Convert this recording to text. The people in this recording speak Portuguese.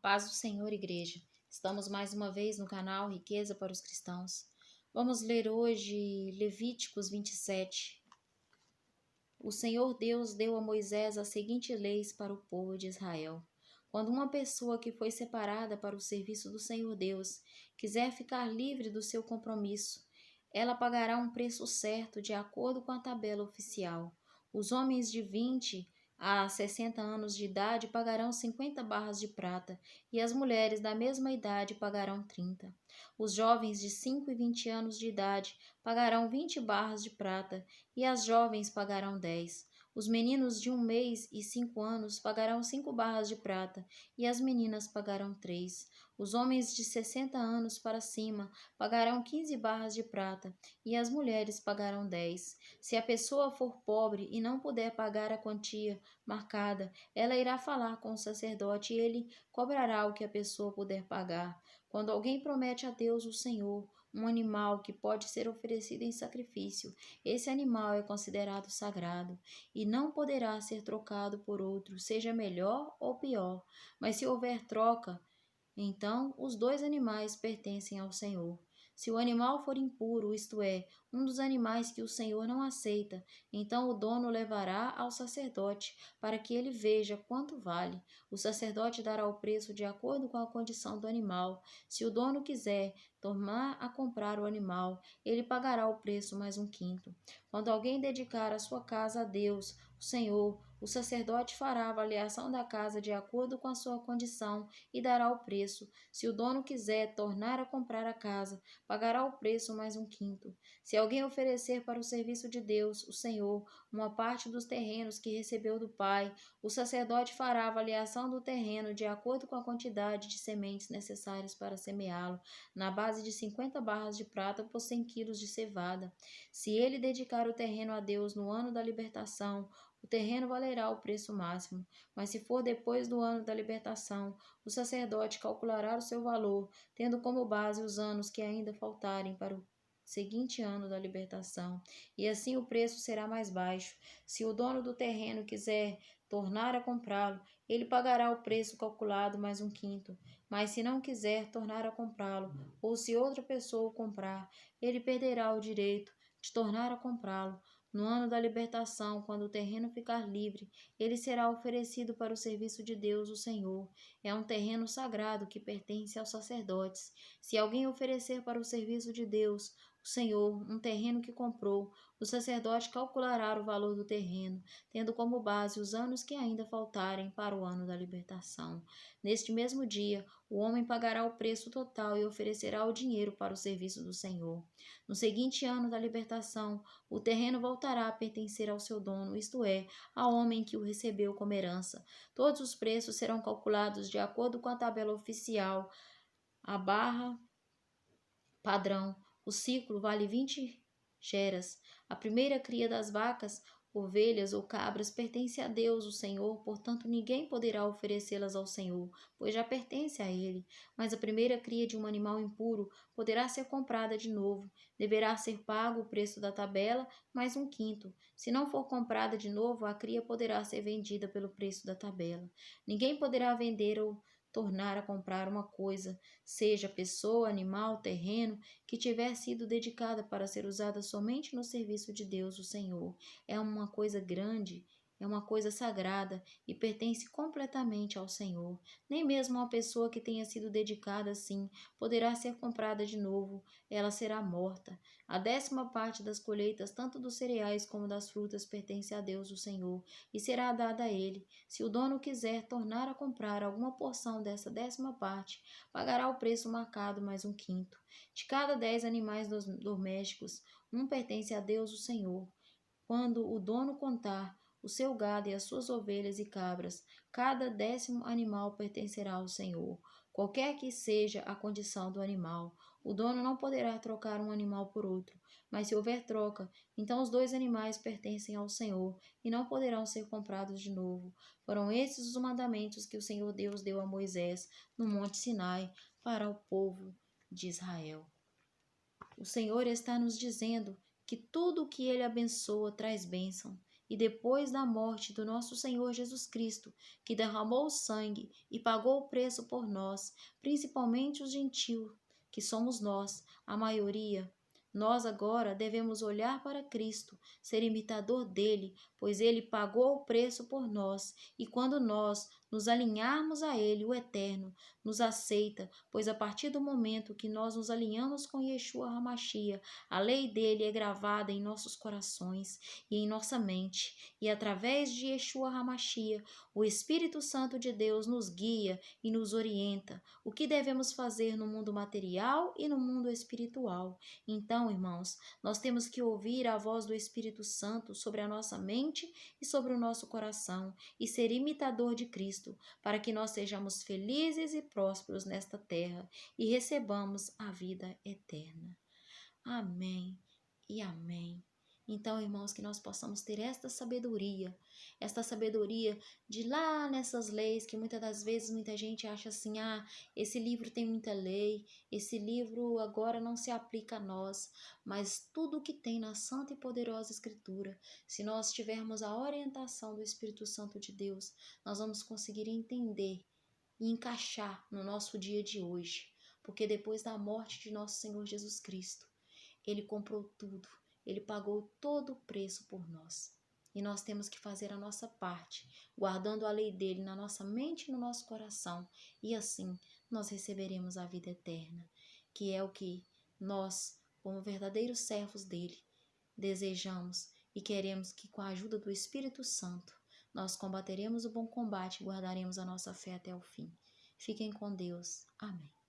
Paz do Senhor, igreja. Estamos mais uma vez no canal Riqueza para os Cristãos. Vamos ler hoje Levíticos 27. O Senhor Deus deu a Moisés as seguintes leis para o povo de Israel. Quando uma pessoa que foi separada para o serviço do Senhor Deus quiser ficar livre do seu compromisso, ela pagará um preço certo de acordo com a tabela oficial. Os homens de 20 a 60 anos de idade pagarão 50 barras de prata e as mulheres da mesma idade pagarão 30. Os jovens de 5 e 20 anos de idade pagarão 20 barras de prata e as jovens pagarão 10. Os meninos de 1 mês e 5 anos pagarão 5 barras de prata e as meninas pagarão 3. Os homens de 60 anos para cima pagarão 15 barras de prata e as mulheres pagarão 10. Se a pessoa for pobre e não puder pagar a quantia marcada, ela irá falar com o sacerdote e ele cobrará o que a pessoa puder pagar. Quando alguém promete a Deus, o Senhor, um animal que pode ser oferecido em sacrifício, esse animal é considerado sagrado e não poderá ser trocado por outro, seja melhor ou pior. Mas se houver troca, então os dois animais pertencem ao Senhor. Se o animal for impuro, isto é, um dos animais que o Senhor não aceita, então o dono levará ao sacerdote para que ele veja quanto vale. O sacerdote dará o preço de acordo com a condição do animal. Se o dono quiser tornar a comprar o animal, ele pagará o preço mais um quinto. Quando alguém dedicar a sua casa a Deus, o Senhor, o sacerdote fará a avaliação da casa de acordo com a sua condição e dará o preço. Se o dono quiser tornar a comprar a casa, pagará o preço mais um quinto. Se alguém oferecer para o serviço de Deus, o Senhor, uma parte dos terrenos que recebeu do Pai, o sacerdote fará a avaliação do terreno de acordo com a quantidade de sementes necessárias para semeá-lo, na base de 50 barras de prata por 100 quilos de cevada. Se ele dedicar o terreno a Deus no ano da libertação, o terreno valerá o preço máximo, mas se for depois do ano da libertação, o sacerdote calculará o seu valor, tendo como base os anos que ainda faltarem para o seguinte ano da libertação, e assim o preço será mais baixo. Se o dono do terreno quiser tornar a comprá-lo, ele pagará o preço calculado mais um quinto, mas se não quiser tornar a comprá-lo, ou se outra pessoa o comprar, ele perderá o direito de tornar a comprá-lo. No ano da libertação, quando o terreno ficar livre, ele será oferecido para o serviço de Deus, o Senhor. É um terreno sagrado que pertence aos sacerdotes. Se alguém oferecer para o serviço de Deus, o Senhor, um terreno que comprou, o sacerdote calculará o valor do terreno, tendo como base os anos que ainda faltarem para o ano da libertação. Neste mesmo dia, o homem pagará o preço total e oferecerá o dinheiro para o serviço do Senhor. No seguinte ano da libertação, o terreno voltará a pertencer ao seu dono, isto é, ao homem que o recebeu como herança. Todos os preços serão calculados de acordo com a tabela oficial. A barra padrão, o ciclo vale 20 geras. A primeira cria das vacas, ovelhas ou cabras pertence a Deus, o Senhor, portanto ninguém poderá oferecê-las ao Senhor, pois já pertence a Ele. Mas a primeira cria de um animal impuro poderá ser comprada de novo. Deverá ser pago o preço da tabela, mais um quinto. Se não for comprada de novo, a cria poderá ser vendida pelo preço da tabela. Ninguém poderá vender ou tornar a comprar uma coisa, seja pessoa, animal, terreno, que tiver sido dedicada para ser usada somente no serviço de Deus, o Senhor. É uma coisa grande, é uma coisa sagrada e pertence completamente ao Senhor. Nem mesmo uma pessoa que tenha sido dedicada assim poderá ser comprada de novo, ela será morta. A 10ª parte das colheitas, tanto dos cereais como das frutas, pertence a Deus, o Senhor, e será dada a ele. Se o dono quiser tornar a comprar alguma porção dessa 10ª parte, pagará o preço marcado mais um quinto. De cada 10 animais domésticos, um pertence a Deus, o Senhor. Quando o dono contar o seu gado e as suas ovelhas e cabras, cada 10º animal pertencerá ao Senhor, qualquer que seja a condição do animal. O dono não poderá trocar um animal por outro, mas se houver troca, então os dois animais pertencem ao Senhor e não poderão ser comprados de novo. Foram esses os mandamentos que o Senhor Deus deu a Moisés no Monte Sinai para o povo de Israel. O Senhor está nos dizendo que tudo o que Ele abençoa traz bênção. e depois da morte do nosso Senhor Jesus Cristo, que derramou o sangue e pagou o preço por nós, principalmente os gentios, que somos nós, a maioria, nós agora devemos olhar para Cristo, ser imitador dele, pois ele pagou o preço por nós, e quando nós nos alinharmos a ele, o Eterno nos aceita, pois a partir do momento que nós nos alinhamos com Yeshua HaMashiach, a lei dele é gravada em nossos corações e em nossa mente, e através de Yeshua HaMashiach, o Espírito Santo de Deus nos guia e nos orienta o que devemos fazer no mundo material e no mundo espiritual. Então, irmãos, nós temos que ouvir a voz do Espírito Santo sobre a nossa mente e sobre o nosso coração e ser imitador de Cristo, para que nós sejamos felizes e prósperos nesta terra e recebamos a vida eterna. Amém e amém. Então, irmãos, que nós possamos ter esta sabedoria de lá nessas leis que muitas das vezes muita gente acha assim, esse livro tem muita lei, esse livro agora não se aplica a nós, mas tudo o que tem na santa e poderosa Escritura, se nós tivermos a orientação do Espírito Santo de Deus, nós vamos conseguir entender e encaixar no nosso dia de hoje, porque depois da morte de nosso Senhor Jesus Cristo, ele comprou tudo, ele pagou todo o preço por nós. E nós temos que fazer a nossa parte, guardando a lei dele na nossa mente e no nosso coração. E assim nós receberemos a vida eterna, que é o que nós, como verdadeiros servos dele, desejamos e queremos que com a ajuda do Espírito Santo, nós combateremos o bom combate e guardaremos a nossa fé até o fim. Fiquem com Deus. Amém.